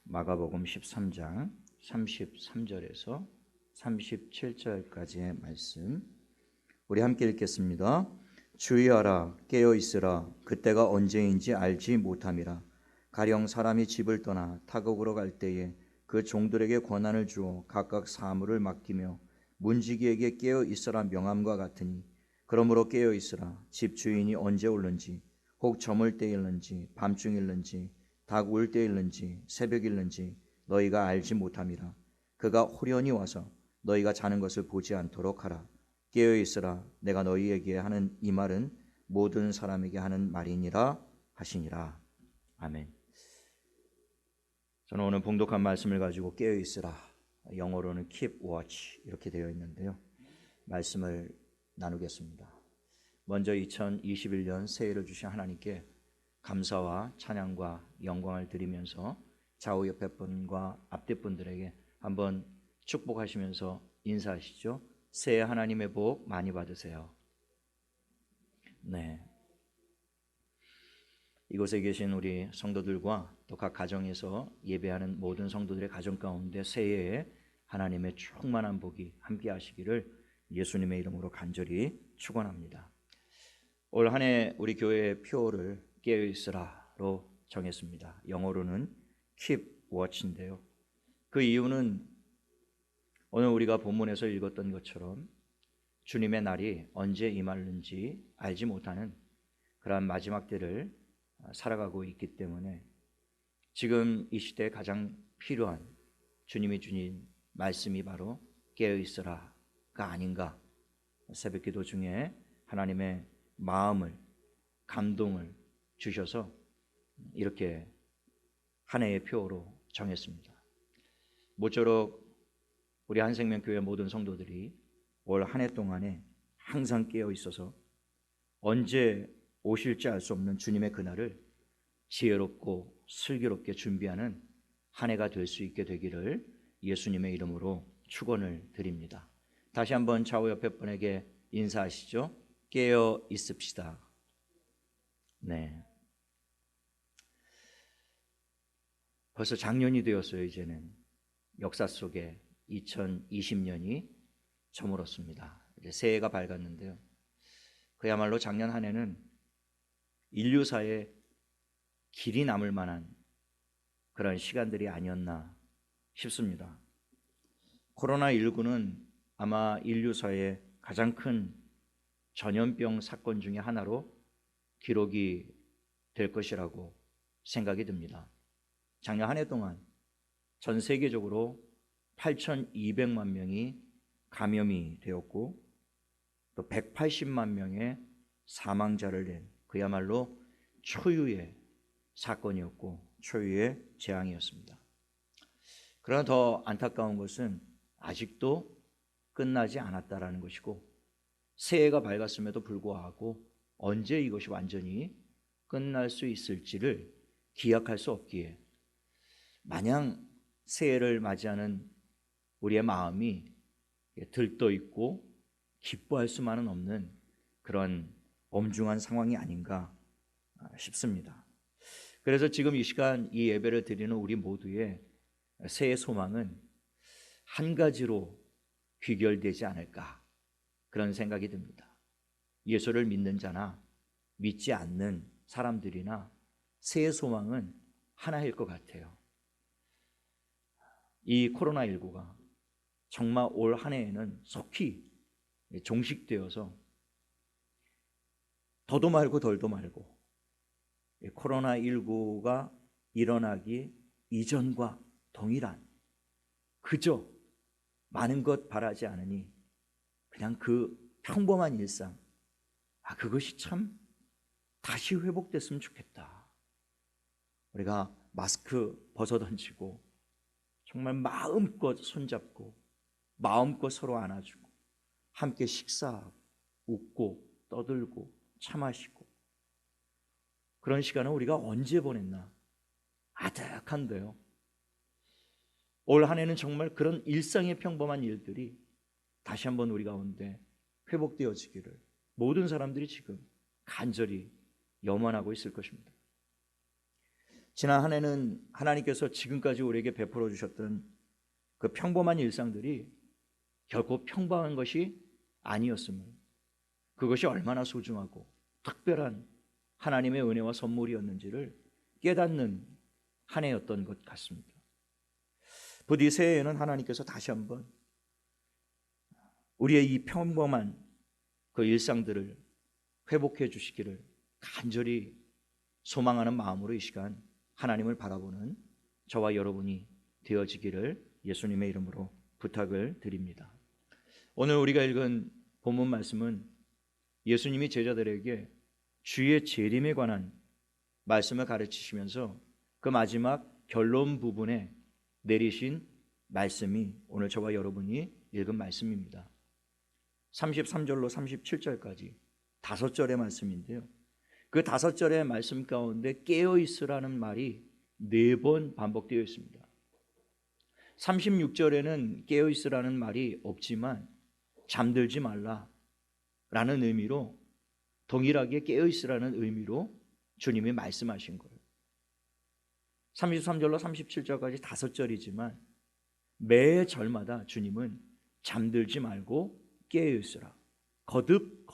마가복음 13장 33절에서 37절까지의 말씀 우리 함께 읽겠습니다. 주의하라, 깨어 있으라. 그때가 언제인지 알지 못함이라. 가령 사람이 집을 떠나 타국으로 갈 때에 그 종들에게 권한을 주어 각각 사물을 맡기며 문지기에게 깨어 있으라 명함과 같으니, 그러므로 깨어 있으라. 집 주인이 언제 올는지, 혹 저물 때일는지 밤중일는지 닭 울 때일는지 새벽일는지 너희가 알지 못함이라. 그가 호련히 와서 너희가 자는 것을 보지 않도록 하라. 깨어 있으라. 내가 너희에게 하는 이 말은 모든 사람에게 하는 말이니라 하시니라. 아멘. 저는 오늘 봉독한 말씀을 가지고 깨어 있으라, 영어로는 keep watch 이렇게 되어 있는데요, 말씀을 나누겠습니다. 먼저 2021년 새해를 주신 하나님께 감사와 찬양과 영광을 드리면서 좌우 옆에 분과 앞뒤 분들에게 한번 축복하시면서 인사하시죠. 새해 하나님의 복 많이 받으세요. 네. 이곳에 계신 우리 성도들과 또 각 가정에서 예배하는 모든 성도들의 가정 가운데 새해에 하나님의 충만한 복이 함께 하시기를 예수님의 이름으로 간절히 축원합니다. 올 한 해 우리 교회의 표어를 깨어 있으라로 정했습니다. 영어로는 keep watch인데요, 그 이유는 오늘 우리가 본문에서 읽었던 것처럼 주님의 날이 언제 임하는지 알지 못하는 그러한 마지막 때를 살아가고 있기 때문에 지금 이 시대에 가장 필요한 주님이 주신 말씀이 바로 깨어 있으라가 아닌가. 새벽 기도 중에 하나님의 마음을, 감동을 주셔서 이렇게 한 해의 표어로 정했습니다. 모쪼록 우리 한생명교회 모든 성도들이 올 한 해 동안에 항상 깨어 있어서 언제 오실지 알 수 없는 주님의 그날을 지혜롭고 슬기롭게 준비하는 한 해가 될 수 있게 되기를 예수님의 이름으로 축원을 드립니다. 다시 한번 좌우 옆에 분에게 인사하시죠. 깨어 있읍시다. 네. 벌써 작년이 되었어요. 이제는 역사 속에 2020년이 저물었습니다. 이제 새해가 밝았는데요, 그야말로 작년 한 해는 인류사에 길이 남을 만한 그런 시간들이 아니었나 싶습니다. 코로나19는 아마 인류사의 가장 큰 전염병 사건 중에 하나로 기록이 될 것이라고 생각이 듭니다. 작년 한 해 동안 전 세계적으로 8,200만 명이 감염이 되었고 또 180만 명의 사망자를 낸 그야말로 초유의 사건이었고 초유의 재앙이었습니다. 그러나 더 안타까운 것은 아직도 끝나지 않았다라는 것이고, 새해가 밝았음에도 불구하고 언제 이것이 완전히 끝날 수 있을지를 기약할 수 없기에 마냥 새해를 맞이하는 우리의 마음이 들떠 있고 기뻐할 수만은 없는 그런 엄중한 상황이 아닌가 싶습니다. 그래서 지금 이 시간 이 예배를 드리는 우리 모두의 새해 소망은 한 가지로 귀결되지 않을까, 그런 생각이 듭니다. 예수를 믿는 자나 믿지 않는 사람들이나 새해 소망은 하나일 것 같아요. 이 코로나19가 정말 올 한 해에는 속히 종식되어서 더도 말고 덜도 말고 코로나19가 일어나기 이전과 동일한, 그저 많은 것 바라지 않으니 그냥 그 평범한 일상, 그것이 참 다시 회복됐으면 좋겠다. 우리가 마스크 벗어던지고 정말 마음껏 손잡고 마음껏 서로 안아주고 함께 식사하고 웃고 떠들고 차 마시고, 그런 시간을 우리가 언제 보냈나 아득한데요, 올 한 해는 정말 그런 일상의 평범한 일들이 다시 한번 우리 가운데 회복되어지기를 모든 사람들이 지금 간절히 염원하고 있을 것입니다. 지난 한 해는 하나님께서 지금까지 우리에게 베풀어 주셨던 그 평범한 일상들이 결코 평범한 것이 아니었음을, 그것이 얼마나 소중하고 특별한 하나님의 은혜와 선물이었는지를 깨닫는 한 해였던 것 같습니다. 부디 새해에는 하나님께서 다시 한번 우리의 이 평범한 그 일상들을 회복해 주시기를 간절히 소망하는 마음으로 이 시간 하나님을 바라보는 저와 여러분이 되어지기를 예수님의 이름으로 부탁을 드립니다. 오늘 우리가 읽은 본문 말씀은 예수님이 제자들에게 주의 재림에 관한 말씀을 가르치시면서 그 마지막 결론 부분에 내리신 말씀이 오늘 저와 여러분이 읽은 말씀입니다. 33절로 37절까지 5절의 말씀인데요, 그 5절의 말씀 가운데 깨어있으라는 말이 4번 반복되어 있습니다. 36절에는 깨어있으라는 말이 없지만 잠들지 말라라는 의미로, 동일하게 깨어있으라는 의미로 주님이 말씀하신 거예요. 33절로 37절까지 5절이지만 매 절마다 주님은 잠들지 말고 깨어있으라 거듭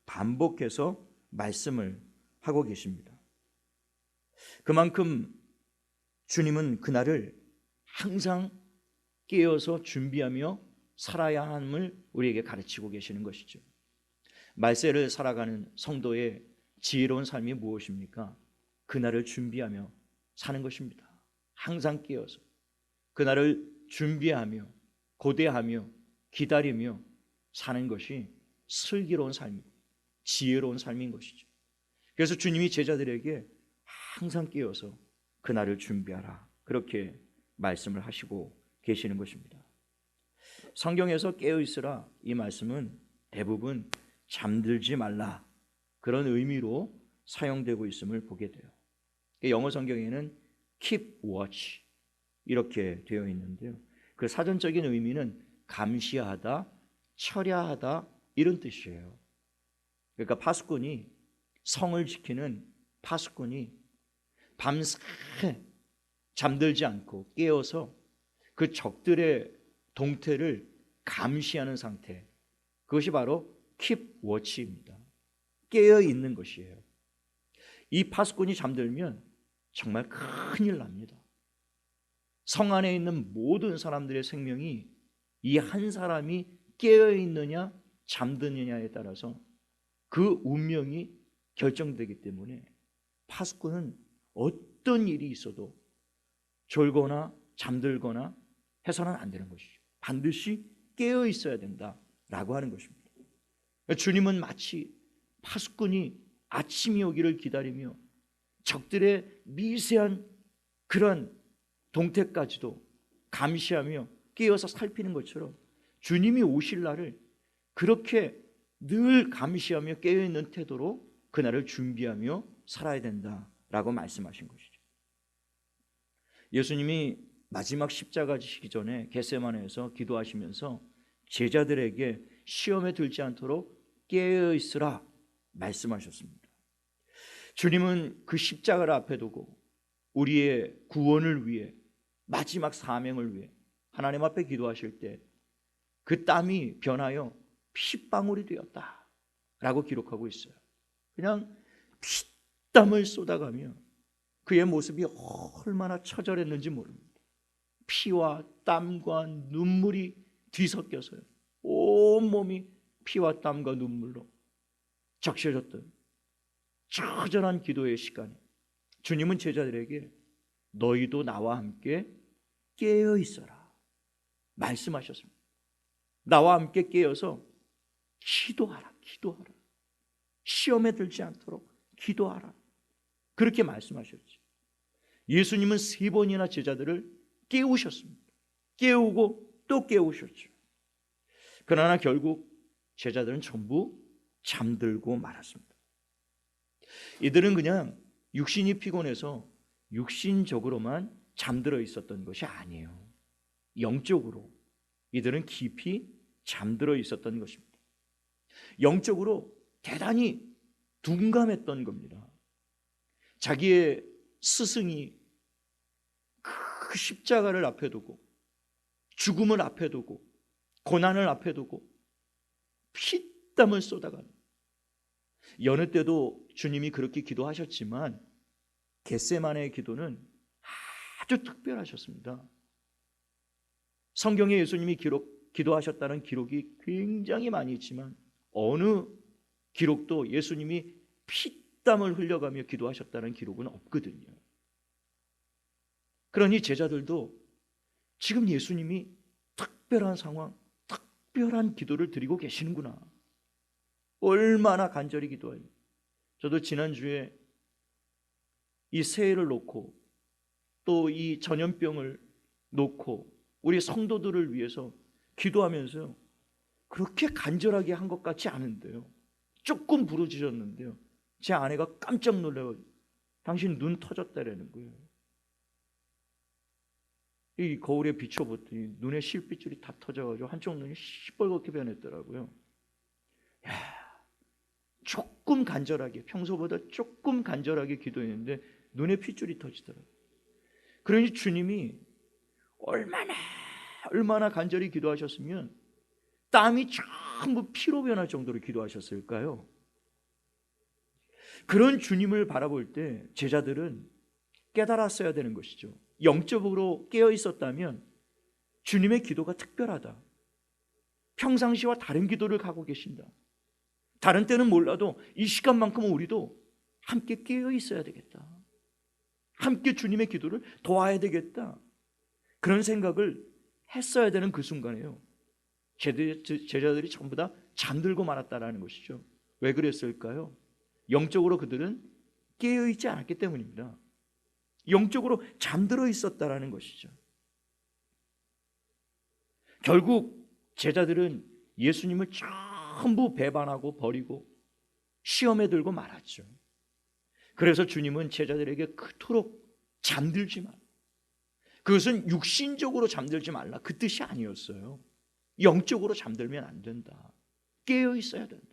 반복해서 말씀을 하고 계십니다. 그만큼 주님은 그날을 항상 깨어서 준비하며 살아야 함을 우리에게 가르치고 계시는 것이죠. 말세를 살아가는 성도의 지혜로운 삶이 무엇입니까? 그날을 준비하며 사는 것입니다. 항상 깨어서 그날을 준비하며 고대하며 기다리며 사는 것이 슬기로운 삶이고 지혜로운 삶인 것이죠. 그래서 주님이 제자들에게 항상 깨어서 그날을 준비하라, 그렇게 말씀을 하시고 계시는 것입니다. 성경에서 깨어있으라 이 말씀은 대부분 잠들지 말라 그런 의미로 사용되고 있음을 보게 돼요. 영어 성경에는 keep watch 이렇게 되어 있는데요, 그 사전적인 의미는 감시하다, 철야하다 이런 뜻이에요. 그러니까 파수꾼이, 성을 지키는 파수꾼이 밤새 잠들지 않고 깨어서 그 적들의 동태를 감시하는 상태, 그것이 바로 keep watch입니다. 깨어 있는 것이에요. 이 파수꾼이 잠들면 정말 큰일 납니다. 성 안에 있는 모든 사람들의 생명이 이 한 사람이 깨어 있느냐 잠드느냐에 따라서 그 운명이 결정되기 때문에 파수꾼은 어떤 일이 있어도 졸거나 잠들거나 해서는 안 되는 것이죠. 반드시 깨어 있어야 된다라고 하는 것입니다. 주님은 마치 파수꾼이 아침이 오기를 기다리며 적들의 미세한 그런 동태까지도 감시하며 깨어서 살피는 것처럼 주님이 오실 날을 그렇게 늘 감시하며 깨어있는 태도로 그날을 준비하며 살아야 된다라고 말씀하신 것이죠. 예수님이 마지막 십자가 지시기 전에 겟세마네에서 기도하시면서 제자들에게 시험에 들지 않도록 깨어있으라 말씀하셨습니다. 주님은 그 십자가를 앞에 두고 우리의 구원을 위해, 마지막 사명을 위해 하나님 앞에 기도하실 때 그 땀이 변하여 핏방울이 되었다라고 기록하고 있어요. 그냥 피땀을 쏟아가며 그의 모습이 얼마나 처절했는지 모릅니다. 피와 땀과 눈물이 뒤섞여서요, 온몸이 피와 땀과 눈물로 적셔졌던 처절한 기도의 시간에 주님은 제자들에게 너희도 나와 함께 깨어 있어라 말씀하셨습니다. 나와 함께 깨어서 기도하라. 시험에 들지 않도록 기도하라. 그렇게 말씀하셨죠. 예수님은 3번이나 제자들을 깨우셨습니다. 깨우고 또 깨우셨죠. 그러나 결국 제자들은 전부 잠들고 말았습니다. 이들은 그냥 육신이 피곤해서 육신적으로만 잠들어 있었던 것이 아니에요. 영적으로 이들은 깊이 잠들어 있었던 것입니다. 영적으로 대단히 둔감했던 겁니다. 자기의 스승이 그 십자가를 앞에 두고 죽음을 앞에 두고 고난을 앞에 두고 피땀을 쏟아가는, 여느 때도 주님이 그렇게 기도하셨지만 겟세마네의 기도는 아주 특별하셨습니다. 성경에 예수님이 기도하셨다는 기록이 굉장히 많이 있지만 어느 기록도 예수님이 피땀을 흘려가며 기도하셨다는 기록은 없거든요. 그러니 제자들도 지금 예수님이 특별한 상황, 특별한 기도를 드리고 계시는구나, 얼마나 간절히 기도해요. 저도 지난주에 이 새해를 놓고 또 이 전염병을 놓고 우리 성도들을 위해서 기도하면서요, 그렇게 간절하게 한 것 같지 않은데요, 조금 부르짖었는데요, 제 아내가 깜짝 놀라요. 당신 눈 터졌다라는 거예요. 이 거울에 비춰봤더니 눈에 실핏줄이 다 터져가지고 한쪽 눈이 시뻘겋게 변했더라고요. 조금 간절하게, 평소보다 조금 간절하게 기도했는데 눈에 핏줄이 터지더라고요. 그러니 주님이 얼마나 간절히 기도하셨으면 땀이 전부 피로 변할 정도로 기도하셨을까요? 그런 주님을 바라볼 때 제자들은 깨달았어야 되는 것이죠. 영적으로 깨어 있었다면 주님의 기도가 특별하다, 평상시와 다른 기도를 하고 계신다, 다른 때는 몰라도 이 시간만큼은 우리도 함께 깨어 있어야 되겠다, 함께 주님의 기도를 도와야 되겠다, 그런 생각을 했어야 되는 그 순간에요, 제자들이 전부 다 잠들고 말았다라는 것이죠. 왜 그랬을까요? 영적으로 그들은 깨어 있지 않았기 때문입니다. 영적으로 잠들어 있었다라는 것이죠. 결국 제자들은 예수님을 전부 배반하고 버리고 시험에 들고 말았죠. 그래서 주님은 제자들에게 그토록 잠들지 말라, 그것은 육신적으로 잠들지 말라 그 뜻이 아니었어요. 영적으로 잠들면 안 된다, 깨어 있어야 된다.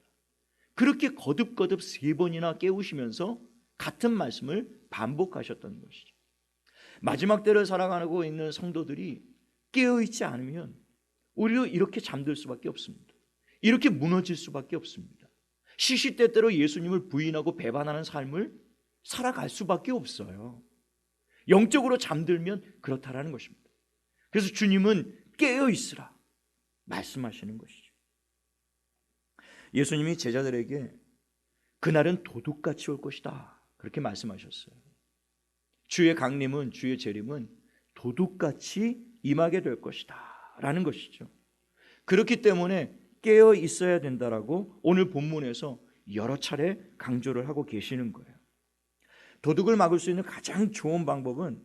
그렇게 거듭거듭 3번이나 깨우시면서 같은 말씀을 반복하셨던 것이죠. 마지막 때를 살아가고 있는 성도들이 깨어있지 않으면 오히려 이렇게 잠들 수밖에 없습니다. 이렇게 무너질 수밖에 없습니다. 시시때때로 예수님을 부인하고 배반하는 삶을 살아갈 수밖에 없어요. 영적으로 잠들면 그렇다라는 것입니다. 그래서 주님은 깨어있으라 말씀하시는 것이죠. 예수님이 제자들에게 그날은 도둑같이 올 것이다 그렇게 말씀하셨어요. 주의 강림은, 주의 재림은 도둑같이 임하게 될 것이다 라는 것이죠. 그렇기 때문에 깨어 있어야 된다라고 오늘 본문에서 여러 차례 강조를 하고 계시는 거예요. 도둑을 막을 수 있는 가장 좋은 방법은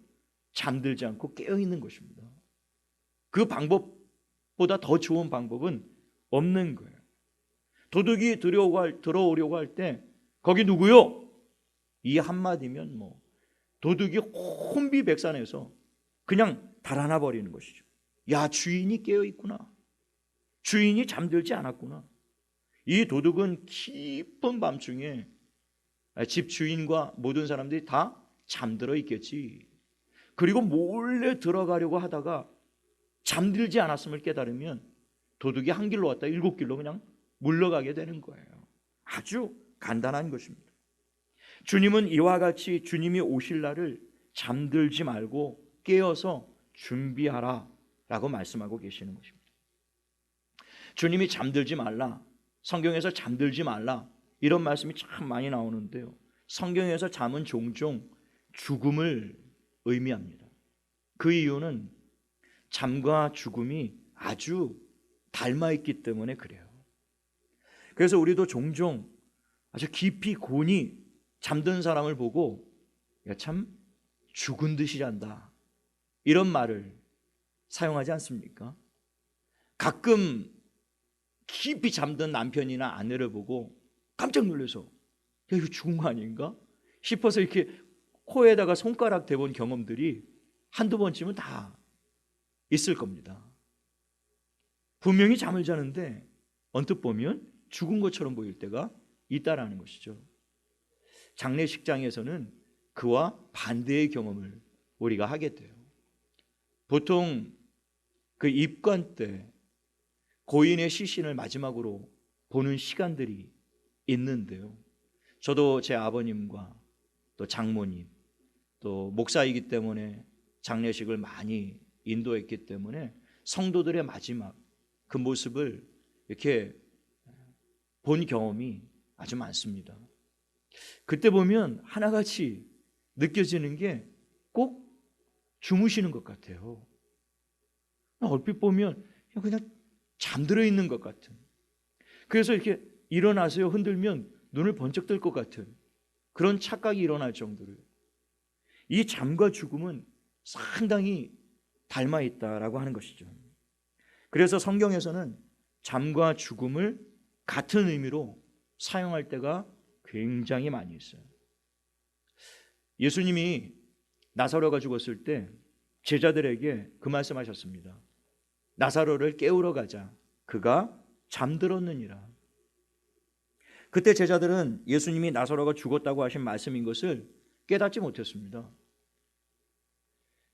잠들지 않고 깨어 있는 것입니다. 그 방법보다 더 좋은 방법은 없는 거예요. 도둑이 들어오려고 할 때 거기 누구요? 이 한마디면 도둑이 혼비백산해서 그냥 달아나 버리는 것이죠. 야, 주인이 깨어 있구나, 주인이 잠들지 않았구나. 이 도둑은 깊은 밤중에 집 주인과 모든 사람들이 다 잠들어 있겠지. 그리고 몰래 들어가려고 하다가 잠들지 않았음을 깨달으면 도둑이 한 길로 왔다 7길로 그냥 물러가게 되는 거예요. 아주 간단한 것입니다. 주님은 이와 같이 주님이 오실 날을 잠들지 말고 깨어서 준비하라 라고 말씀하고 계시는 것입니다. 주님이 잠들지 말라, 성경에서 잠들지 말라 이런 말씀이 참 많이 나오는데요, 성경에서 잠은 종종 죽음을 의미합니다. 그 이유는 잠과 죽음이 아주 닮아있기 때문에 그래요. 그래서 우리도 종종 아주 깊이 곤히 잠든 사람을 보고 야, 참 죽은 듯이 잔다 이런 말을 사용하지 않습니까? 가끔 깊이 잠든 남편이나 아내를 보고 깜짝 놀라서 야, 이거 죽은 거 아닌가 싶어서 이렇게 코에다가 손가락 대본 경험들이 한두 번쯤은 다 있을 겁니다. 분명히 잠을 자는데 언뜻 보면 죽은 것처럼 보일 때가 있다라는 것이죠. 장례식장에서는 그와 반대의 경험을 우리가 하게 돼요. 보통 그 입관 때 고인의 시신을 마지막으로 보는 시간들이 있는데요. 저도 제 아버님과 또 장모님, 또 목사이기 때문에 장례식을 많이 인도했기 때문에 성도들의 마지막 그 모습을 이렇게 본 경험이 아주 많습니다. 그때 보면 하나같이 느껴지는 게 꼭 주무시는 것 같아요. 얼핏 보면 그냥 잠들어 있는 것 같은, 그래서 이렇게 일어나세요 흔들면 눈을 번쩍 뜰 것 같은 그런 착각이 일어날 정도로 이 잠과 죽음은 상당히 닮아 있다라고 하는 것이죠. 그래서 성경에서는 잠과 죽음을 같은 의미로 사용할 때가 굉장히 많이 있어요. 예수님이 나사로가 죽었을 때 제자들에게 그 말씀하셨습니다. 나사로를 깨우러 가자. 그가 잠들었느니라. 그때 제자들은 예수님이 나사로가 죽었다고 하신 말씀인 것을 깨닫지 못했습니다.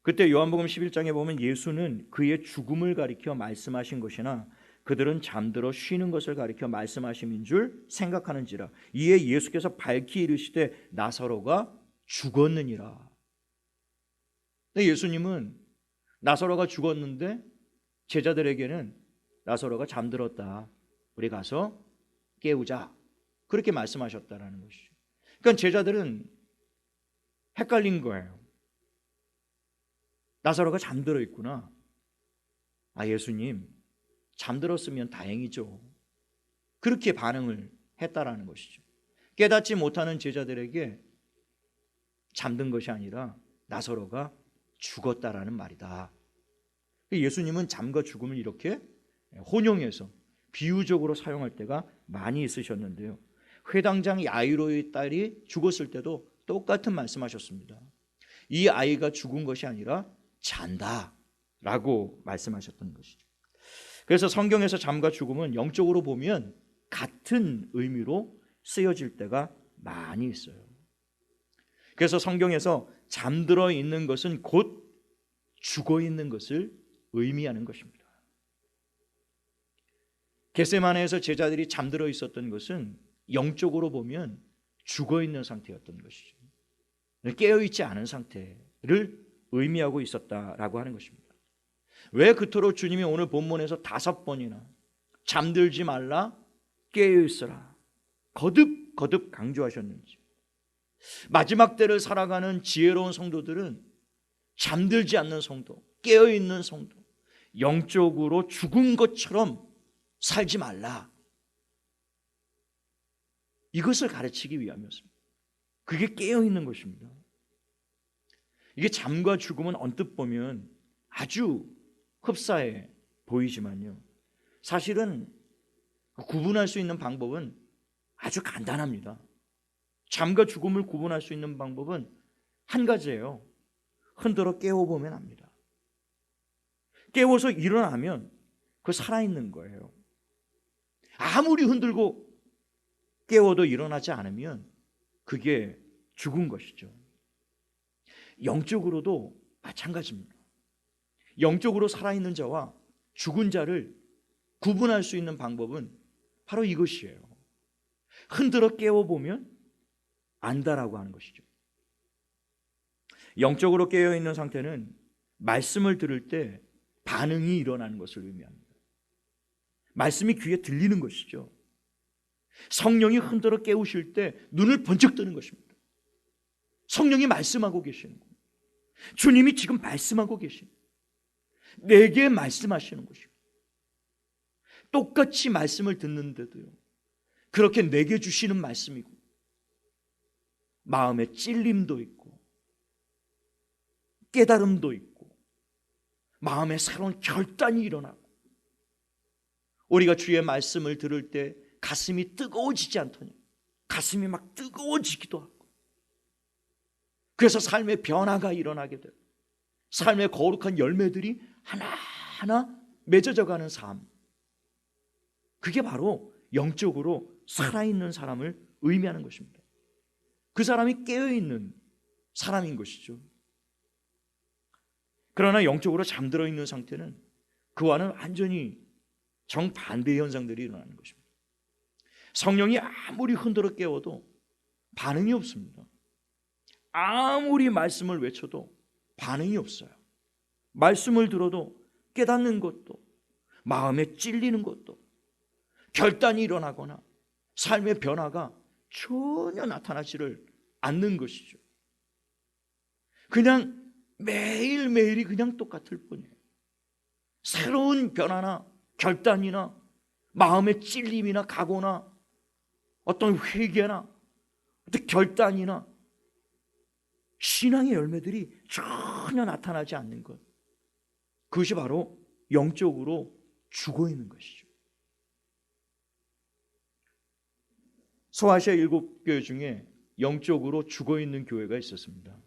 그때 요한복음 11장에 보면 예수는 그의 죽음을 가리켜 말씀하신 것이나 그들은 잠들어 쉬는 것을 가리켜 말씀하심인 줄 생각하는지라. 이에 예수께서 밝히 이르시되 나사로가 죽었느니라. 근데 예수님은 나사로가 죽었는데 제자들에게는 나사로가 잠들었다. 우리 가서 깨우자. 그렇게 말씀하셨다라는 것이죠. 그러니까 제자들은 헷갈린 거예요. 나사로가 잠들어 있구나. 아, 예수님 잠들었으면 다행이죠. 그렇게 반응을 했다라는 것이죠. 깨닫지 못하는 제자들에게 잠든 것이 아니라 나사로가 죽었다라는 말이다. 예수님은 잠과 죽음을 이렇게 혼용해서 비유적으로 사용할 때가 많이 있으셨는데요. 회당장 야이로의 딸이 죽었을 때도 똑같은 말씀하셨습니다. 이 아이가 죽은 것이 아니라 잔다라고 말씀하셨던 것이죠. 그래서 성경에서 잠과 죽음은 영적으로 보면 같은 의미로 쓰여질 때가 많이 있어요. 그래서 성경에서 잠들어 있는 것은 곧 죽어 있는 것을 의미하는 것입니다. 겟세마네에서 제자들이 잠들어 있었던 것은 영적으로 보면 죽어 있는 상태였던 것이죠. 깨어 있지 않은 상태를 의미하고 있었다라고 하는 것입니다. 왜 그토록 주님이 오늘 본문에서 5번이나 잠들지 말라, 깨어 있어라 거듭 강조하셨는지. 마지막 때를 살아가는 지혜로운 성도들은 잠들지 않는 성도, 깨어 있는 성도, 영적으로 죽은 것처럼 살지 말라, 이것을 가르치기 위함이었습니다. 그게 깨어 있는 것입니다. 이게 잠과 죽음은 언뜻 보면 아주 흡사해 보이지만요, 사실은 구분할 수 있는 방법은 아주 간단합니다. 잠과 죽음을 구분할 수 있는 방법은 한 가지예요. 흔들어 깨워보면 압니다. 깨워서 일어나면 그 살아있는 거예요. 아무리 흔들고 깨워도 일어나지 않으면 그게 죽은 것이죠. 영적으로도 마찬가지입니다. 영적으로 살아있는 자와 죽은 자를 구분할 수 있는 방법은 바로 이것이에요. 흔들어 깨워보면 안다라고 하는 것이죠. 영적으로 깨어있는 상태는 말씀을 들을 때 반응이 일어나는 것을 의미합니다. 말씀이 귀에 들리는 것이죠. 성령이 흔들어 깨우실 때 눈을 번쩍 뜨는 것입니다. 성령이 말씀하고 계시는 거예요. 주님이 지금 말씀하고 계십니다. 내게 말씀하시는 것입니다. 똑같이 말씀을 듣는데도요, 그렇게 내게 주시는 말씀이고 마음에 찔림도 있고 깨달음도 있고 마음에 새로운 결단이 일어나고, 우리가 주의 말씀을 들을 때 가슴이 뜨거워지지 않더냐, 가슴이 막 뜨거워지기도 하고, 그래서 삶의 변화가 일어나게 되고 삶의 거룩한 열매들이 하나하나 맺어져가는 삶, 그게 바로 영적으로 살아있는 사람을 의미하는 것입니다. 그 사람이 깨어있는 사람인 것이죠. 그러나 영적으로 잠들어 있는 상태는 그와는 완전히 정반대 현상들이 일어나는 것입니다. 성령이 아무리 흔들어 깨워도 반응이 없습니다. 아무리 말씀을 외쳐도 반응이 없어요. 말씀을 들어도 깨닫는 것도, 마음에 찔리는 것도, 결단이 일어나거나 삶의 변화가 전혀 나타나지를 않는 것이죠. 그냥 매일매일이 그냥 똑같을 뿐이에요. 새로운 변화나 결단이나 마음의 찔림이나 각오나 어떤 회개나 어떤 결단이나 신앙의 열매들이 전혀 나타나지 않는 것, 그것이 바로 영적으로 죽어 있는 것이죠. 소아시아 7교회 중에 영적으로 죽어 있는 교회가 있었습니다.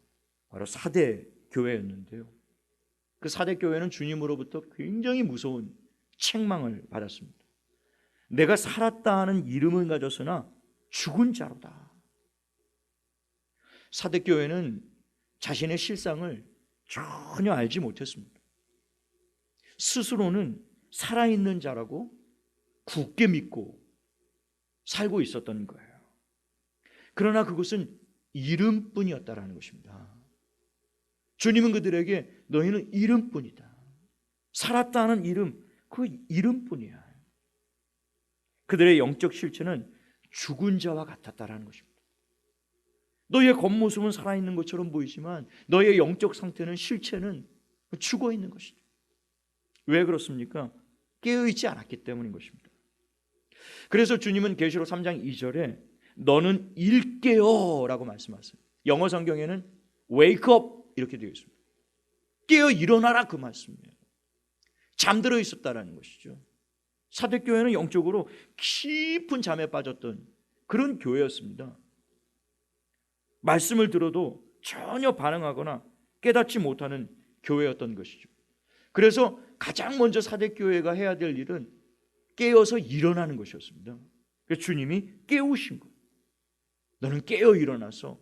바로 사대 교회였는데요. 그 사대 교회는 주님으로부터 굉장히 무서운 책망을 받았습니다. 내가 살았다 하는 이름은 가졌으나 죽은 자로다. 사대 교회는 자신의 실상을 전혀 알지 못했습니다. 스스로는 살아있는 자라고 굳게 믿고 살고 있었던 거예요. 그러나 그것은 이름뿐이었다라는 것입니다. 주님은 그들에게 너희는 이름뿐이다. 살았다는 이름, 그 이름뿐이야. 그들의 영적 실체는 죽은 자와 같았다라는 것입니다. 너희의 겉모습은 살아있는 것처럼 보이지만 너희의 영적 상태는, 실체는 죽어 있는 것이죠. 왜 그렇습니까? 깨어있지 않았기 때문인 것입니다. 그래서 주님은 계시록 3장 2절에 너는 일깨어 라고 말씀하세요. 영어 성경에는 wake up 이렇게 되어 있습니다. 깨어 일어나라, 그 말씀이에요. 잠들어 있었다라는 것이죠. 사대교회는 영적으로 깊은 잠에 빠졌던 그런 교회였습니다. 말씀을 들어도 전혀 반응하거나 깨닫지 못하는 교회였던 것이죠. 그래서 가장 먼저 사대교회가 해야 될 일은 깨어서 일어나는 것이었습니다. 그래서 주님이 깨우신 거예요. 너는 깨어 일어나서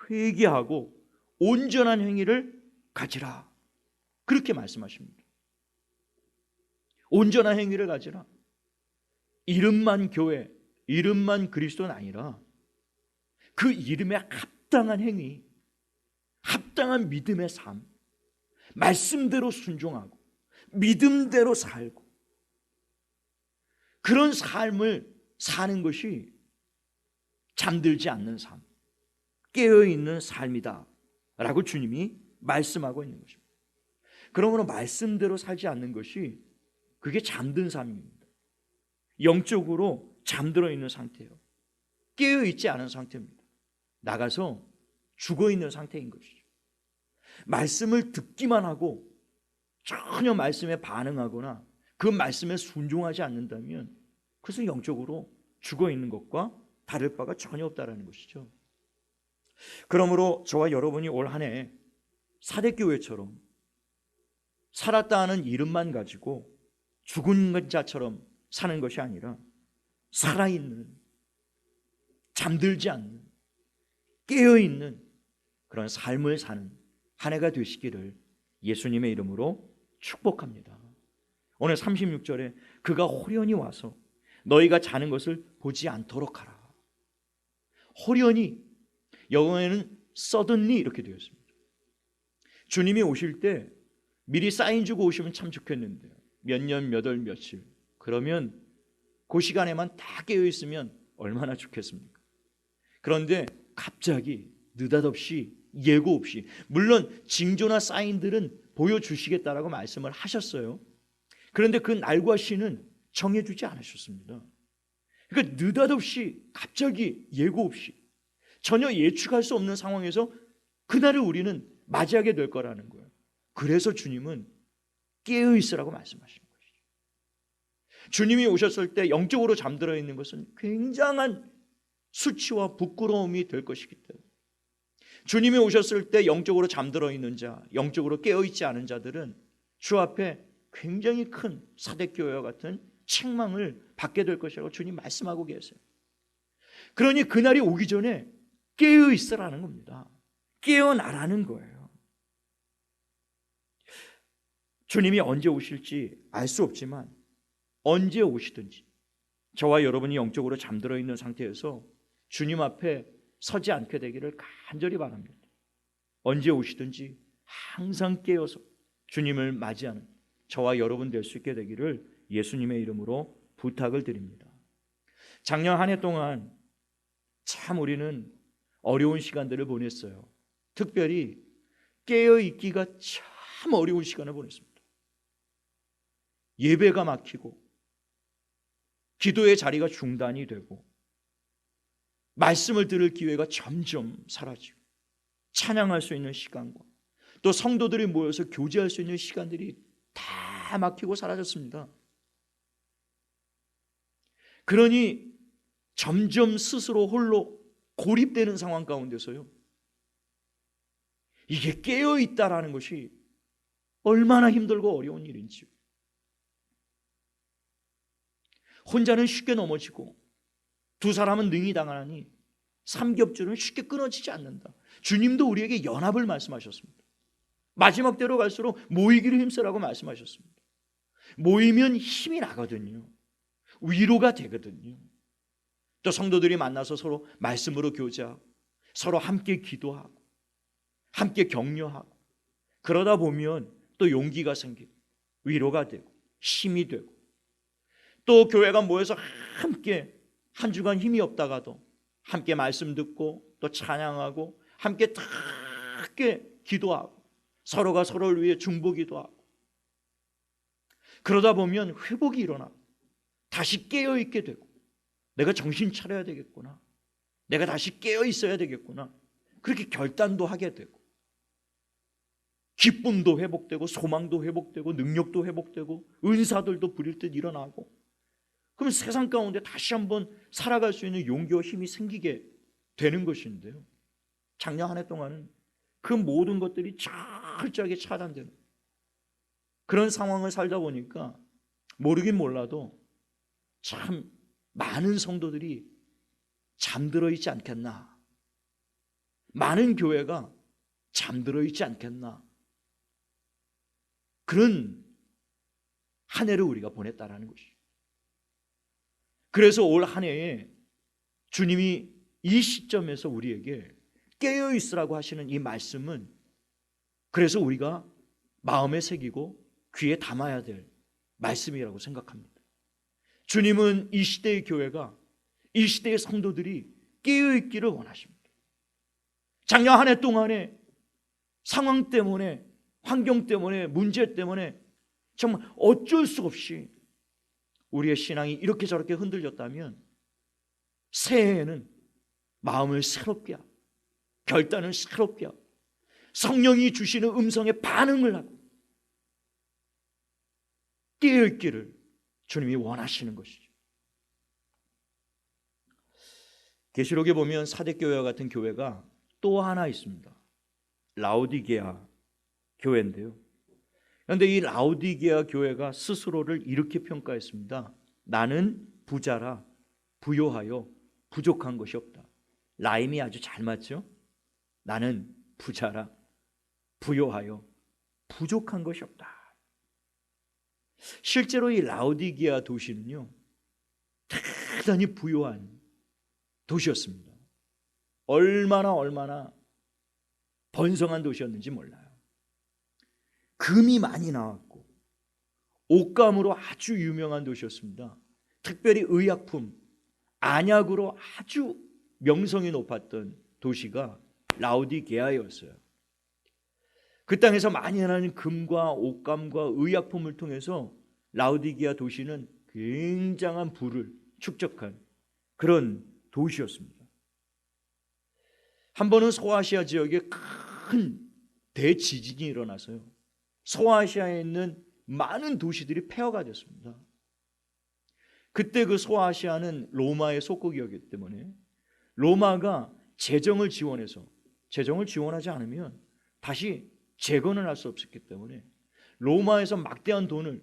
회개하고 온전한 행위를 가지라, 그렇게 말씀하십니다. 온전한 행위를 가지라. 이름만 교회, 이름만 그리스도는 아니라 그 이름에 합당한 행위, 합당한 믿음의 삶, 말씀대로 순종하고 믿음대로 살고 그런 삶을 사는 것이 잠들지 않는 삶, 깨어있는 삶이다 라고 주님이 말씀하고 있는 것입니다. 그러므로 말씀대로 살지 않는 것이, 그게 잠든 삶입니다. 영적으로 잠들어 있는 상태예요. 깨어있지 않은 상태입니다. 나가서 죽어있는 상태인 것이죠. 말씀을 듣기만 하고 전혀 말씀에 반응하거나 그 말씀에 순종하지 않는다면 그것은 영적으로 죽어있는 것과 다를 바가 전혀 없다라는 것이죠. 그러므로 저와 여러분이 올 한 해 사대교회처럼 살았다 하는 이름만 가지고 죽은 자처럼 사는 것이 아니라 살아있는, 잠들지 않는, 깨어있는 그런 삶을 사는 한 해가 되시기를 예수님의 이름으로 축복합니다. 오늘 36절에 그가 호련히 와서 너희가 자는 것을 보지 않도록 하라. 호련히, 영어에는 suddenly 이렇게 되어 있습니다. 주님이 오실 때 미리 사인 주고 오시면 참 좋겠는데요. 몇 년, 몇 월, 며칠, 그러면 그 시간에만 다 깨어 있으면 얼마나 좋겠습니까? 그런데 갑자기 느닷없이, 예고 없이, 물론 징조나 사인들은 보여주시겠다라고 말씀을 하셨어요. 그런데 그 날과 시는 정해주지 않으셨습니다. 그러니까 느닷없이, 갑자기, 예고 없이, 전혀 예측할 수 없는 상황에서 그날을 우리는 맞이하게 될 거라는 거예요. 그래서 주님은 깨어있으라고 말씀하시는 것이죠. 주님이 오셨을 때 영적으로 잠들어 있는 것은 굉장한 수치와 부끄러움이 될 것이기 때문에, 주님이 오셨을 때 영적으로 잠들어 있는 자, 영적으로 깨어있지 않은 자들은 주 앞에 굉장히 큰 사대교회와 같은 책망을 받게 될 것이라고 주님 말씀하고 계세요. 그러니 그날이 오기 전에 깨어있으라는 겁니다. 깨어나라는 거예요. 주님이 언제 오실지 알 수 없지만 언제 오시든지 저와 여러분이 영적으로 잠들어 있는 상태에서 주님 앞에 서지 않게 되기를 간절히 바랍니다. 언제 오시든지 항상 깨어서 주님을 맞이하는 저와 여러분 될 수 있게 되기를 예수님의 이름으로 부탁을 드립니다. 작년 한 해 동안 참 우리는 어려운 시간들을 보냈어요. 특별히 깨어있기가 참 어려운 시간을 보냈습니다. 예배가 막히고 기도의 자리가 중단이 되고 말씀을 들을 기회가 점점 사라지고 찬양할 수 있는 시간과 또 성도들이 모여서 교제할 수 있는 시간들이 다 막히고 사라졌습니다. 그러니 점점 스스로 홀로 고립되는 상황 가운데서요, 이게 깨어있다라는 것이 얼마나 힘들고 어려운 일인지, 혼자는 쉽게 넘어지고 두 사람은 능히 당하니 삼겹줄은 쉽게 끊어지지 않는다. 주님도 우리에게 연합을 말씀하셨습니다. 마지막 때로 갈수록 모이기를 힘쓰라고 말씀하셨습니다. 모이면 힘이 나거든요. 위로가 되거든요. 또 성도들이 만나서 서로 말씀으로 교제하고 서로 함께 기도하고 함께 격려하고 그러다 보면 또 용기가 생기고 위로가 되고 힘이 되고 또 교회가 모여서 함께 한 주간 힘이 없다가도 함께 말씀 듣고 또 찬양하고 함께 기도하고 서로가 서로를 위해 중보기도 하고 그러다 보면 회복이 일어나고 다시 깨어있게 되고 내가 정신 차려야 되겠구나, 내가 다시 깨어있어야 되겠구나, 그렇게 결단도 하게 되고 기쁨도 회복되고 소망도 회복되고 능력도 회복되고 은사들도 부릴 듯 일어나고 그럼 세상 가운데 다시 한번 살아갈 수 있는 용기와 힘이 생기게 되는 것인데요, 작년 한 해 동안은 그 모든 것들이 철저하게 차단되는 그런 상황을 살다 보니까 모르긴 몰라도 참 많은 성도들이 잠들어 있지 않겠나, 많은 교회가 잠들어 있지 않겠나, 그런 한 해를 우리가 보냈다라는 것이죠. 그래서 올 한 해에 주님이 이 시점에서 우리에게 깨어있으라고 하시는 이 말씀은 그래서 우리가 마음에 새기고 귀에 담아야 될 말씀이라고 생각합니다. 주님은 이 시대의 교회가, 이 시대의 성도들이 깨어있기를 원하십니다. 작년 한 해 동안에 상황 때문에, 환경 때문에, 문제 때문에 정말 어쩔 수 없이 우리의 신앙이 이렇게 저렇게 흔들렸다면 새해에는 마음을 새롭게 하고 결단을 새롭게 하고 성령이 주시는 음성에 반응을 하고 깨어있기를 주님이 원하시는 것이죠. 계시록에 보면 사대교회와 같은 교회가 또 하나 있습니다. 라오디게아 교회인데요, 그런데 이 라오디게아 교회가 스스로를 이렇게 평가했습니다. 나는 부자라 부요하여 부족한 것이 없다. 라임이 아주 잘 맞죠? 나는 부자라 부요하여 부족한 것이 없다. 실제로 이 라오디게아 도시는요, 대단히 부요한 도시였습니다. 얼마나 번성한 도시였는지 몰라요. 금이 많이 나왔고 옷감으로 아주 유명한 도시였습니다. 특별히 의약품, 안약으로 아주 명성이 높았던 도시가 라오디게아였어요. 그 땅에서 많이 나는 금과 옷감과 의약품을 통해서 라오디게아 도시는 굉장한 부를 축적한 그런 도시였습니다. 한 번은 소아시아 지역에 큰 대지진이 일어나서요, 소아시아에 있는 많은 도시들이 폐허가 됐습니다. 그때 그 소아시아는 로마의 속국이었기 때문에 로마가 재정을 지원하지 않으면 다시 재건을 할 수 없었기 때문에 로마에서 막대한 돈을,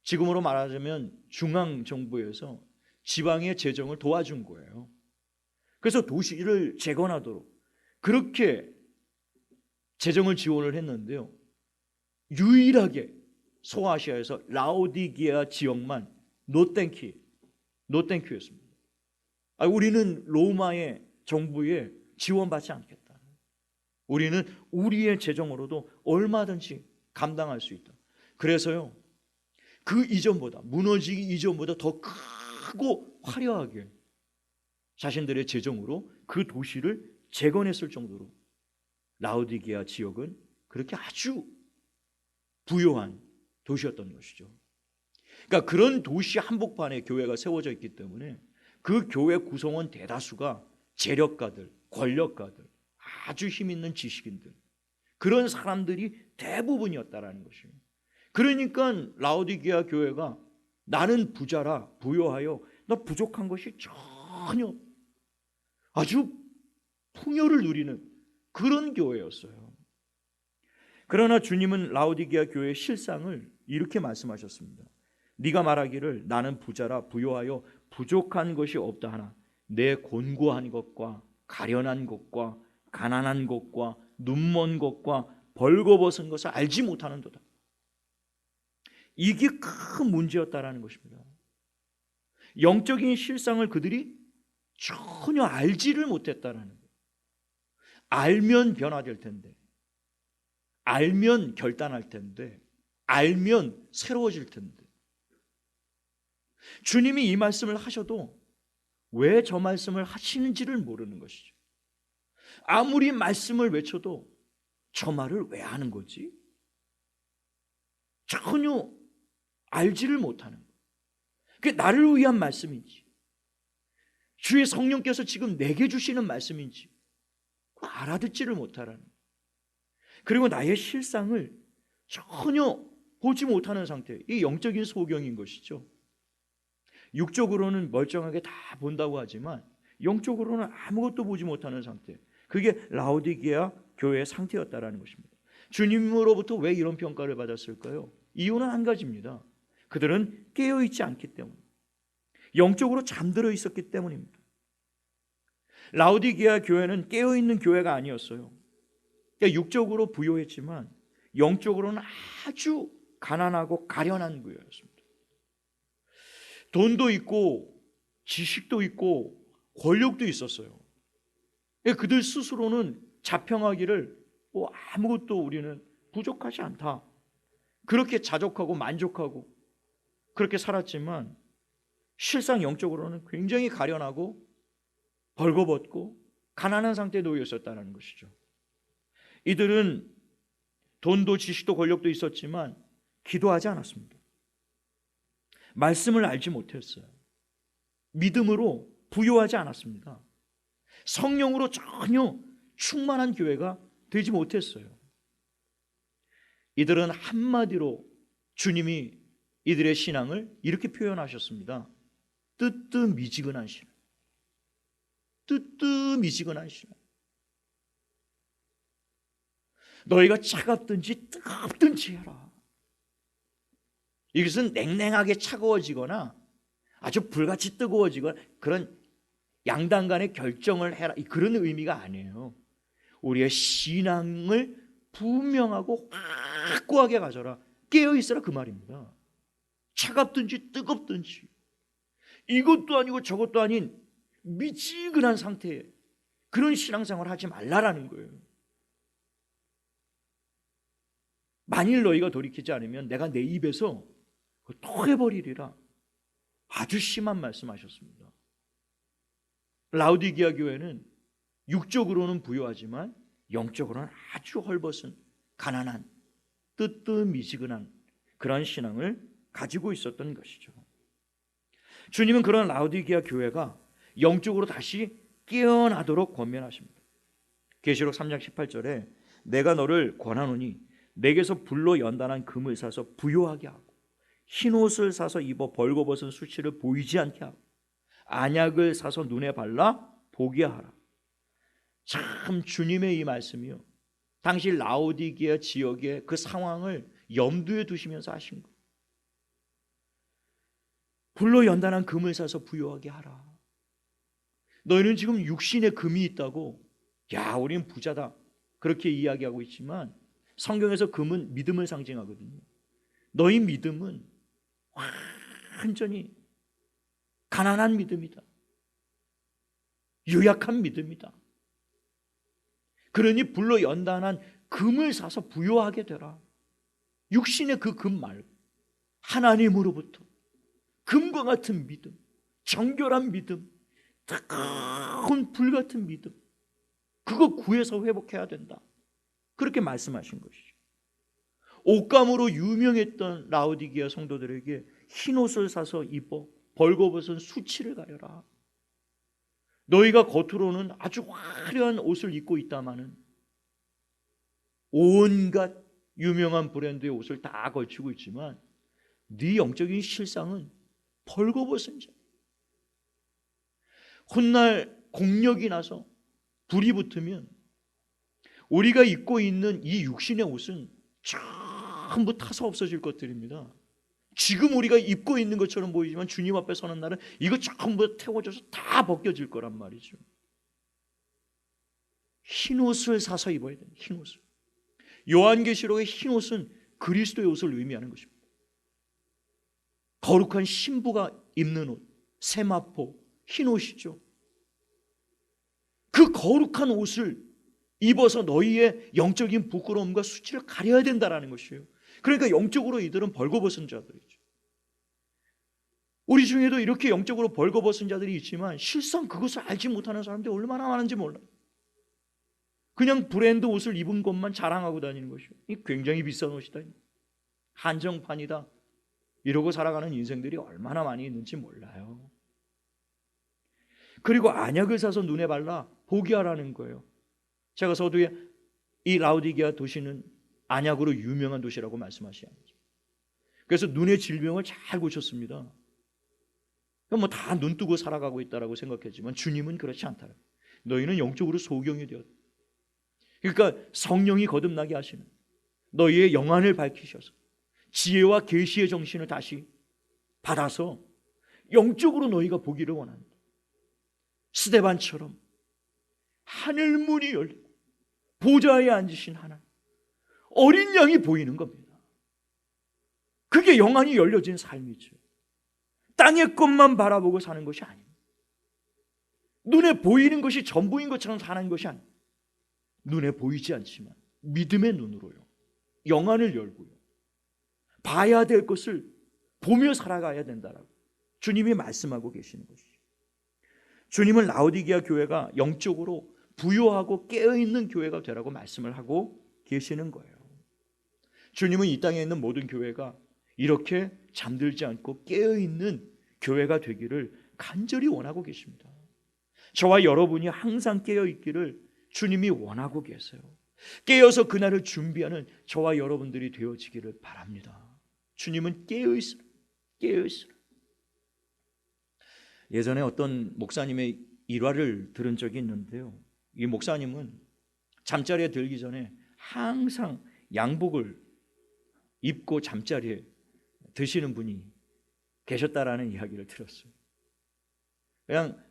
지금으로 말하자면 중앙정부에서 지방의 재정을 도와준 거예요. 그래서 도시를 재건하도록 그렇게 재정을 지원을 했는데요, 유일하게 소아시아에서 라오디게아 지역만 노땡큐였습니다. 우리는 로마의 정부에 지원받지 않겠다. 우리는 우리의 재정으로도 얼마든지 감당할 수 있다. 그래서요, 그 이전보다, 무너지기 이전보다 더 크고 화려하게 자신들의 재정으로 그 도시를 재건했을 정도로 라오디게아 지역은 그렇게 아주 부유한 도시였던 것이죠. 그러니까 그런 도시 한복판에 교회가 세워져 있기 때문에 그 교회 구성원 대다수가 재력가들, 권력가들, 아주 힘 있는 지식인들, 그런 사람들이 대부분이었다라는 것이에요. 그러니까 라오디게아 교회가 나는 부자라 부요하여 나 부족한 것이 전혀, 아주 풍요를 누리는 그런 교회였어요. 그러나 주님은 라오디게아 교회의 실상을 이렇게 말씀하셨습니다. 네가 말하기를 나는 부자라 부요하여 부족한 것이 없다 하나 내 곤고한 것과 가련한 것과 가난한 것과 눈먼 것과 벌거벗은 것을 알지 못하는도다. 이게 큰 문제였다라는 것입니다. 영적인 실상을 그들이 전혀 알지를 못했다라는 거예요. 알면 변화될 텐데, 알면 결단할 텐데, 알면 새로워질 텐데, 주님이 이 말씀을 하셔도 왜 저 말씀을 하시는지를 모르는 것이죠. 아무리 말씀을 외쳐도 저 말을 왜 하는 거지? 전혀 알지를 못하는 거예요. 그게 나를 위한 말씀인지, 주의 성령께서 지금 내게 주시는 말씀인지 알아듣지를 못하라는 거예요. 그리고 나의 실상을 전혀 보지 못하는 상태, 이 영적인 소경인 것이죠. 육적으로는 멀쩡하게 다 본다고 하지만 영적으로는 아무것도 보지 못하는 상태, 그게 라오디게아 교회의 상태였다라는 것입니다. 주님으로부터 왜 이런 평가를 받았을까요? 이유는 한 가지입니다. 그들은 깨어있지 않기 때문, 영적으로 잠들어 있었기 때문입니다. 라오디게아 교회는 깨어있는 교회가 아니었어요. 그러니까 육적으로 부요했지만 영적으로는 아주 가난하고 가련한 교회였습니다. 돈도 있고 지식도 있고 권력도 있었어요. 그들 스스로는 자평하기를 아무것도 우리는 부족하지 않다, 그렇게 자족하고 만족하고 그렇게 살았지만 실상 영적으로는 굉장히 가련하고 벌거벗고 가난한 상태에 놓여 있었다는 것이죠. 이들은 돈도 지식도 권력도 있었지만 기도하지 않았습니다. 말씀을 알지 못했어요. 믿음으로 부요하지 않았습니다. 성령으로 전혀 충만한 교회가 되지 못했어요. 이들은 한마디로 주님이 이들의 신앙을 이렇게 표현하셨습니다. 뜨뜻미지근한 신앙. 뜨뜻미지근한 신앙. 너희가 차갑든지 뜨겁든지 해라. 이것은 냉랭하게 차가워지거나 아주 불같이 뜨거워지거나 그런 양당 간의 결정을 해라, 그런 의미가 아니에요. 우리의 신앙을 분명하고 확고하게 가져라, 깨어있어라, 그 말입니다. 차갑든지 뜨겁든지 이것도 아니고 저것도 아닌 미지근한 상태에 그런 신앙생활을 하지 말라라는 거예요. 만일 너희가 돌이키지 않으면 내가 내 입에서 토해버리리라, 아주 심한 말씀하셨습니다. 라오디게아 교회는 육적으로는 부유하지만 영적으로는 아주 헐벗은 가난한 뜨뜻미지근한 그런 신앙을 가지고 있었던 것이죠. 주님은 그런 라오디게아 교회가 영적으로 다시 깨어나도록 권면하십니다. 계시록 3장 18절에 내가 너를 권하노니 내게서 불로 연단한 금을 사서 부요하게 하고 흰옷을 사서 입어 벌거벗은 수치를 보이지 않게 하고 안약을 사서 눈에 발라 보게 하라. 참 주님의 이 말씀이요, 당시 라오디게아 지역의 그 상황을 염두에 두시면서 하신 거예요. 불로 연단한 금을 사서 부요하게 하라. 너희는 지금 육신에 금이 있다고, 야 우리는 부자다, 그렇게 이야기하고 있지만 성경에서 금은 믿음을 상징하거든요. 너희 믿음은 완전히 가난한 믿음이다. 유약한 믿음이다. 그러니 불로 연단한 금을 사서 부요하게 되라. 육신의 그 금 말고 하나님으로부터 금과 같은 믿음, 정결한 믿음, 뜨거운 불 같은 믿음, 그거 구해서 회복해야 된다. 그렇게 말씀하신 것이죠. 옷감으로 유명했던 라오디게아 성도들에게 흰옷을 사서 입어 벌거벗은 수치를 가려라. 너희가 겉으로는 아주 화려한 옷을 입고 있다마는 온갖 유명한 브랜드의 옷을 다 걸치고 있지만 네 영적인 실상은 벌거벗은 자. 훗날 공력이 나서 불이 붙으면 우리가 입고 있는 이 육신의 옷은 전부 타서 없어질 것들입니다. 지금 우리가 입고 있는 것처럼 보이지만 주님 앞에 서는 날은 이거 전부 태워져서 다 벗겨질 거란 말이죠. 흰옷을 사서 입어야 돼요. 흰옷을. 요한계시록의 흰옷은 그리스도의 옷을 의미하는 것입니다. 거룩한 신부가 입는 옷, 세마포, 흰옷이죠. 그 거룩한 옷을 입어서 너희의 영적인 부끄러움과 수치를 가려야 된다는 것이에요. 그러니까 영적으로 이들은 벌거벗은 자들이죠. 우리 중에도 이렇게 영적으로 벌거벗은 자들이 있지만 실상 그것을 알지 못하는 사람들이 얼마나 많은지 몰라요. 그냥 브랜드 옷을 입은 것만 자랑하고 다니는 것이요. 이 굉장히 비싼 옷이다. 한정판이다. 이러고 살아가는 인생들이 얼마나 많이 있는지 몰라요. 그리고 안약을 사서 눈에 발라 보게 하라는 거예요. 제가 서두에 이 라오디게아 도시는 안약으로 유명한 도시라고 말씀하시죠. 그래서 눈의 질병을 잘 고쳤습니다. 뭐 다 눈 뜨고 살아가고 있다라고 생각했지만 주님은 그렇지 않다. 너희는 영적으로 소경이 되었다. 그러니까 성령이 거듭나게 하시는 너희의 영안을 밝히셔서 지혜와 계시의 정신을 다시 받아서 영적으로 너희가 보기를 원한다. 스데반처럼 하늘 문이 열리고 보좌에 앉으신 하나님, 어린 양이 보이는 겁니다. 그게 영안이 열려진 삶이죠. 땅의 것만 바라보고 사는 것이 아닙니다. 눈에 보이는 것이 전부인 것처럼 사는 것이 아닙니다. 눈에 보이지 않지만 믿음의 눈으로요, 영안을 열고요, 봐야 될 것을 보며 살아가야 된다라고 주님이 말씀하고 계시는 것이죠. 주님은 라오디게아 교회가 영적으로 부요하고 깨어있는 교회가 되라고 말씀을 하고 계시는 거예요. 주님은 이 땅에 있는 모든 교회가 이렇게 잠들지 않고 깨어있는 교회가 되기를 간절히 원하고 계십니다. 저와 여러분이 항상 깨어있기를 주님이 원하고 계세요. 깨어서 그날을 준비하는 저와 여러분들이 되어지기를 바랍니다. 주님은 깨어있으라, 깨어있으라. 예전에 어떤 목사님의 일화를 들은 적이 있는데요, 이 목사님은 잠자리에 들기 전에 항상 양복을 입고 잠자리에 드시는 분이 계셨다라는 이야기를 들었어요. 그냥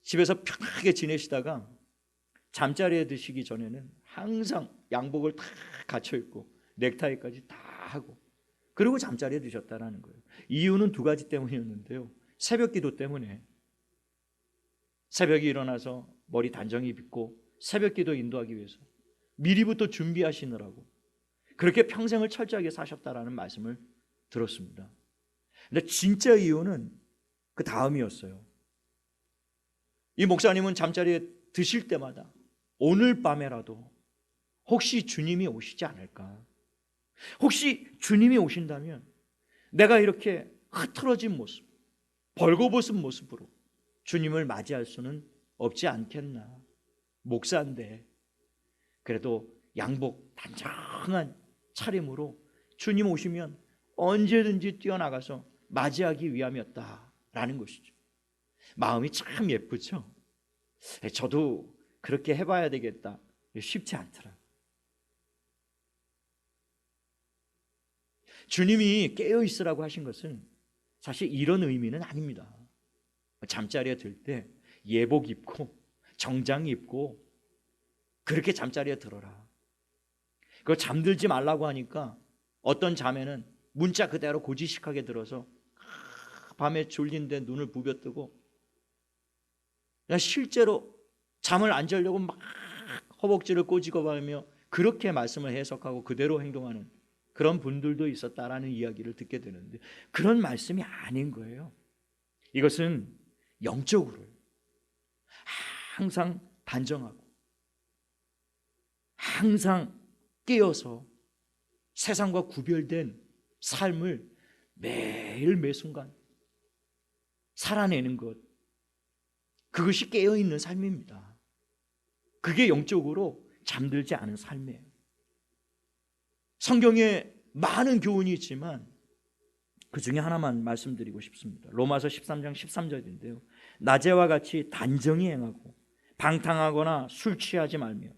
집에서 편하게 지내시다가 잠자리에 드시기 전에는 항상 양복을 다 갖춰 입고 넥타이까지 다 하고 그리고 잠자리에 드셨다라는 거예요. 이유는 두 가지 때문이었는데요. 새벽 기도 때문에 새벽에 일어나서 머리 단정히 빗고 새벽 기도 인도하기 위해서 미리부터 준비하시느라고 그렇게 평생을 철저하게 사셨다라는 말씀을 들었습니다. 근데 진짜 이유는 그 다음이었어요. 이 목사님은 잠자리에 드실 때마다 오늘 밤에라도 혹시 주님이 오시지 않을까? 혹시 주님이 오신다면 내가 이렇게 흐트러진 모습, 벌거벗은 모습으로 주님을 맞이할 수는 없지 않겠나. 목사인데 그래도 양복 단정한 차림으로 주님 오시면 언제든지 뛰어나가서 맞이하기 위함이었다라는 것이죠. 마음이 참 예쁘죠. 저도 그렇게 해봐야 되겠다. 쉽지 않더라. 주님이 깨어있으라고 하신 것은 사실 이런 의미는 아닙니다. 잠자리에 들 때 예복 입고 정장 입고 그렇게 잠자리에 들어라. 그거 잠들지 말라고 하니까 어떤 자매는 문자 그대로 고지식하게 들어서 밤에 졸린데 눈을 부벼뜨고 그냥 실제로 잠을 안 자려고 막 허벅지를 꼬집어 가며 그렇게 말씀을 해석하고 그대로 행동하는 그런 분들도 있었다라는 이야기를 듣게 되는데, 그런 말씀이 아닌 거예요. 이것은 영적으로 항상 단정하고 항상 깨어서 세상과 구별된 삶을 매일 매순간 살아내는 것, 그것이 깨어있는 삶입니다. 그게 영적으로 잠들지 않은 삶이에요. 성경에 많은 교훈이 있지만 그 중에 하나만 말씀드리고 싶습니다. 로마서 13장 13절인데요. 낮에와 같이 단정히 행하고 방탕하거나 술 취하지 말며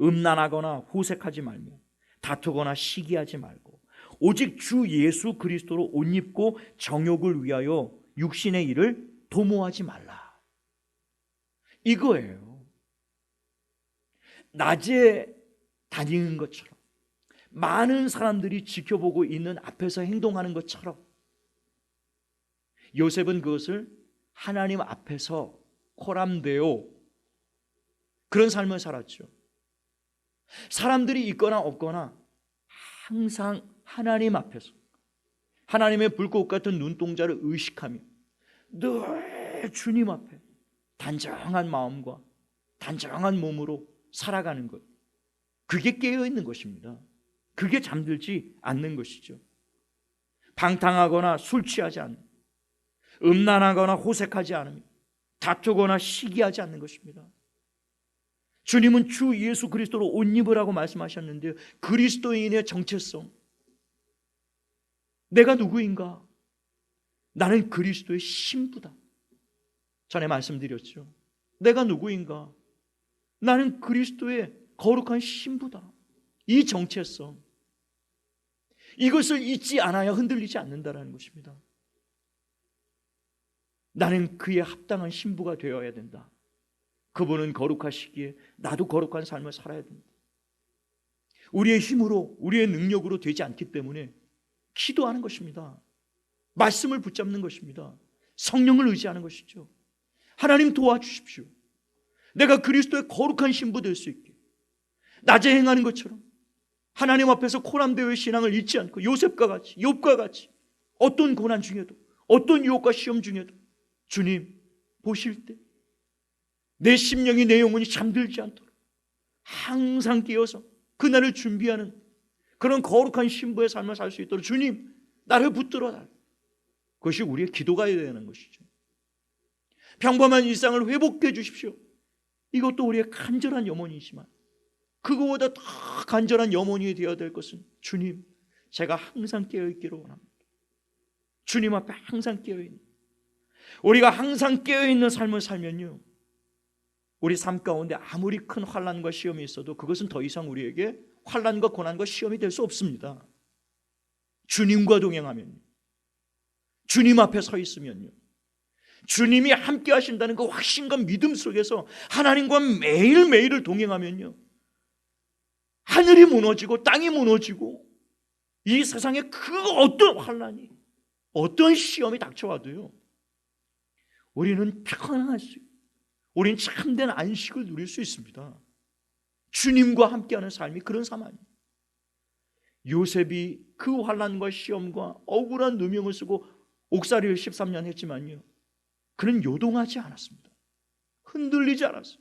음란하거나 호색하지 말며 다투거나 시기하지 말고 오직 주 예수 그리스도로 옷 입고 정욕을 위하여 육신의 일을 도모하지 말라. 이거예요. 낮에 다니는 것처럼, 많은 사람들이 지켜보고 있는 앞에서 행동하는 것처럼 요셉은 그것을 하나님 앞에서 코람되어 그런 삶을 살았죠. 사람들이 있거나 없거나 항상 하나님 앞에서 하나님의 불꽃 같은 눈동자를 의식하며 늘 주님 앞에 단정한 마음과 단정한 몸으로 살아가는 것, 그게 깨어있는 것입니다. 그게 잠들지 않는 것이죠. 방탕하거나 술 취하지 않는, 음란하거나 호색하지 않으며 다투거나 시기하지 않는 것입니다. 주님은 주 예수 그리스도로 옷 입으라고 말씀하셨는데요, 그리스도인의 정체성, 내가 누구인가? 나는 그리스도의 신부다. 전에 말씀드렸죠. 내가 누구인가? 나는 그리스도의 거룩한 신부다. 이 정체성, 이것을 잊지 않아야 흔들리지 않는다는 것입니다. 나는 그의 합당한 신부가 되어야 된다. 그분은 거룩하시기에 나도 거룩한 삶을 살아야 된다. 우리의 힘으로, 우리의 능력으로 되지 않기 때문에 기도하는 것입니다. 말씀을 붙잡는 것입니다. 성령을 의지하는 것이죠. 하나님 도와주십시오. 내가 그리스도의 거룩한 신부 될 수 있게, 낮에 행하는 것처럼 하나님 앞에서 코람되어의 신앙을 잊지 않고 요셉과 같이, 욥과 같이 어떤 고난 중에도, 어떤 유혹과 시험 중에도 주님 보실 때 내 심령이, 내 영혼이 잠들지 않도록 항상 깨어서 그날을 준비하는 그런 거룩한 신부의 삶을 살 수 있도록 주님 나를 붙들어 달라. 그것이 우리의 기도가 되는 것이죠. 평범한 일상을 회복해 주십시오. 이것도 우리의 간절한 염원이지만 그거보다 더 간절한 염원이 되어야 될 것은 주님, 제가 항상 깨어있기를 원합니다. 주님 앞에 항상 깨어있는, 우리가 항상 깨어있는 삶을 살면요, 우리 삶 가운데 아무리 큰 환난과 시험이 있어도 그것은 더 이상 우리에게 환난과 고난과 시험이 될 수 없습니다. 주님과 동행하면요, 주님 앞에 서 있으면요, 주님이 함께 하신다는 그 확신과 믿음 속에서 하나님과 매일매일을 동행하면요, 하늘이 무너지고 땅이 무너지고 이 세상에 그 어떤 환난이, 어떤 시험이 닥쳐와도요, 우리는 평안할 수 있고 우리는 참된 안식을 누릴 수 있습니다. 주님과 함께하는 삶이 그런 삶 아니에요. 요셉이 그 환난과 시험과 억울한 누명을 쓰고 옥살이를 13년 했지만요, 그는 요동하지 않았습니다. 흔들리지 않았어요.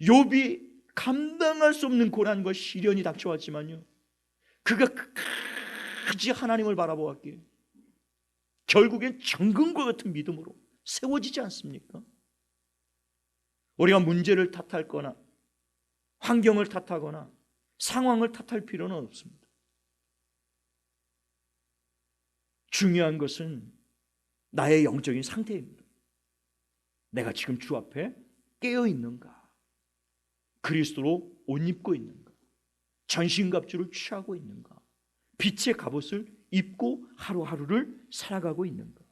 욥이 감당할 수 없는 고난과 시련이 닥쳐왔지만요, 그가 끝까지 하나님을 바라보았기에 결국엔 정금과 같은 믿음으로 세워지지 않습니까? 우리가 문제를 탓할 거나 환경을 탓하거나 상황을 탓할 필요는 없습니다. 중요한 것은 나의 영적인 상태입니다. 내가 지금 주 앞에 깨어 있는가? 그리스도로 옷 입고 있는가? 전신갑주를 취하고 있는가? 빛의 갑옷을 입고 하루하루를 살아가고 있는가?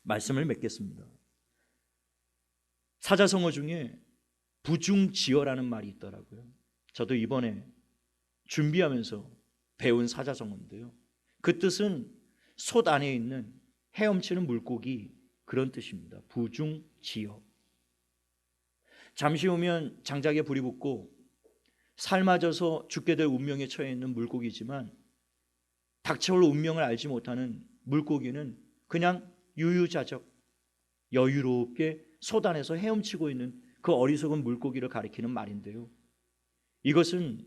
말씀을 맺겠습니다. 사자성어 중에 부중지어라는 말이 있더라고요. 저도 이번에 준비하면서 배운 사자성어인데요. 그 뜻은 솥 안에 있는 헤엄치는 물고기, 그런 뜻입니다. 부중지어. 잠시 후면 장작에 불이 붙고 삶아져서 죽게 될 운명에 처해 있는 물고기지만 닥쳐올 운명을 알지 못하는 물고기는 그냥 유유자적 여유롭게 솥 안에서 헤엄치고 있는 그 어리석은 물고기를 가리키는 말인데요. 이것은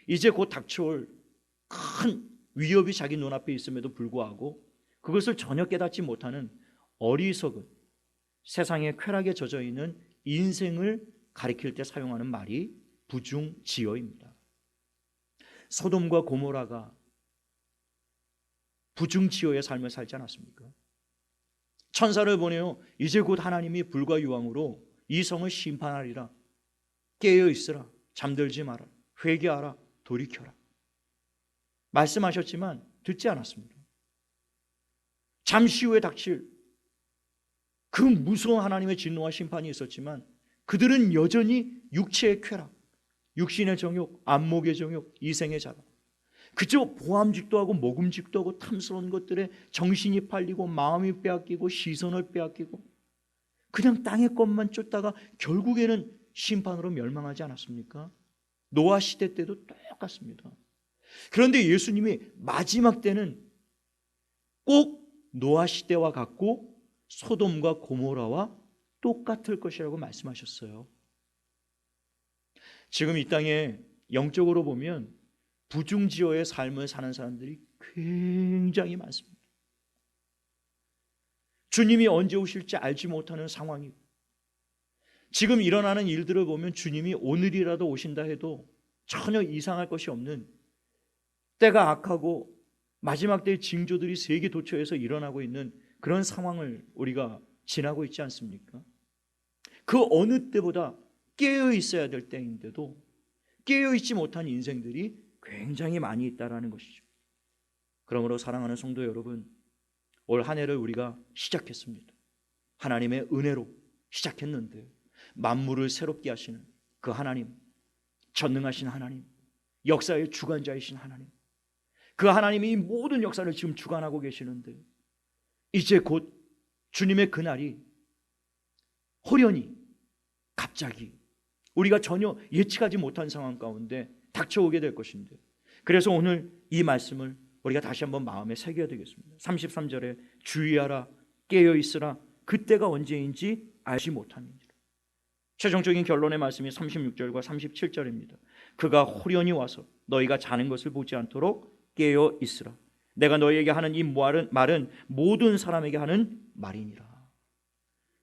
이제 곧 닥쳐올 큰 위협이 자기 눈앞에 있음에도 불구하고 그것을 전혀 깨닫지 못하는 어리석은 세상의 쾌락에 젖어 있는 인생을 가리킬 때 사용하는 말이 부중지어입니다. 소돔과 고모라가 부중지어의 삶을 살지 않았습니까? 천사를 보내어 이제 곧 하나님이 불과 유황으로 이 성을 심판하리라. 깨어 있으라. 잠들지 마라. 회개하라. 돌이켜라. 말씀하셨지만 듣지 않았습니다. 잠시 후에 닥칠 그 무서운 하나님의 진노와 심판이 있었지만 그들은 여전히 육체의 쾌락, 육신의 정욕, 안목의 정욕, 이생의 자랑, 그저 보암직도 하고 먹음직도 하고 탐스러운 것들에 정신이 팔리고 마음이 빼앗기고 시선을 빼앗기고 그냥 땅의 것만 쫓다가 결국에는 심판으로 멸망하지 않았습니까? 노아 시대 때도 똑같습니다. 그런데 예수님이 마지막 때는 꼭 노아 시대와 같고 소돔과 고모라와 똑같을 것이라고 말씀하셨어요. 지금 이 땅에 영적으로 보면 부중지어의 삶을 사는 사람들이 굉장히 많습니다. 주님이 언제 오실지 알지 못하는 상황이고 지금 일어나는 일들을 보면 주님이 오늘이라도 오신다 해도 전혀 이상할 것이 없는 때가 악하고 마지막 때의 징조들이 세계 도처에서 일어나고 있는 그런 상황을 우리가 지나고 있지 않습니까? 그 어느 때보다 깨어 있어야 될 때인데도 깨어 있지 못한 인생들이 굉장히 많이 있다라는 것이죠. 그러므로 사랑하는 성도 여러분, 올 한 해를 우리가 시작했습니다. 하나님의 은혜로 시작했는데 만물을 새롭게 하시는 그 하나님, 전능하신 하나님, 역사의 주관자이신 하나님, 그 하나님이 이 모든 역사를 지금 주관하고 계시는데 이제 곧 주님의 그날이 호련히 갑자기 우리가 전혀 예측하지 못한 상황 가운데 닥쳐오게 될 것인데 그래서 오늘 이 말씀을 우리가 다시 한번 마음에 새겨야 되겠습니다. 33절에 주의하라 깨어 있으라 그때가 언제인지 알지 못함이니라. 최종적인 결론의 말씀이 36절과 37절입니다. 그가 호련히 와서 너희가 자는 것을 보지 않도록 깨어 있으라. 내가 너희에게 하는 이 말은 모든 사람에게 하는 말이니라.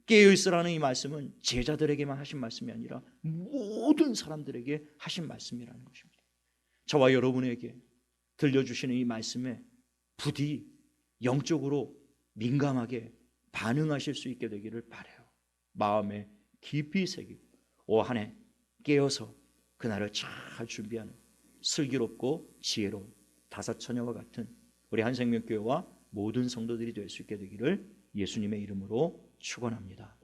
깨어 있으라는 이 말씀은 제자들에게만 하신 말씀이 아니라 모든 사람들에게 하신 말씀이라는 것입니다. 저와 여러분에게 들려주시는 이 말씀에 부디 영적으로 민감하게 반응하실 수 있게 되기를 바라요. 마음에 깊이 새기고 올 한 해 깨어서 그날을 잘 준비하는 슬기롭고 지혜로운 다섯 처녀와 같은 우리 한생명교회와 모든 성도들이 될 수 있게 되기를 예수님의 이름으로 축원합니다.